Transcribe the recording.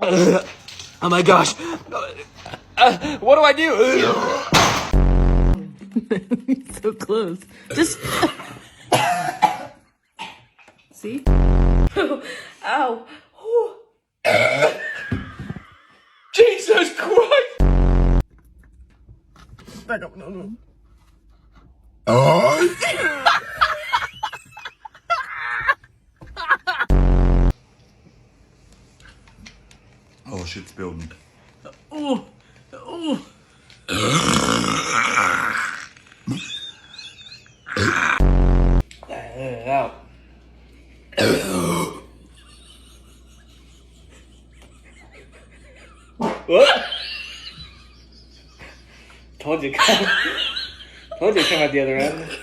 Oh my gosh. What do I do? So close. Just. See? Ow. Jesus Christ! Back up. No. Oh, shit's building. Oh. Out. What? Told you come out the other end.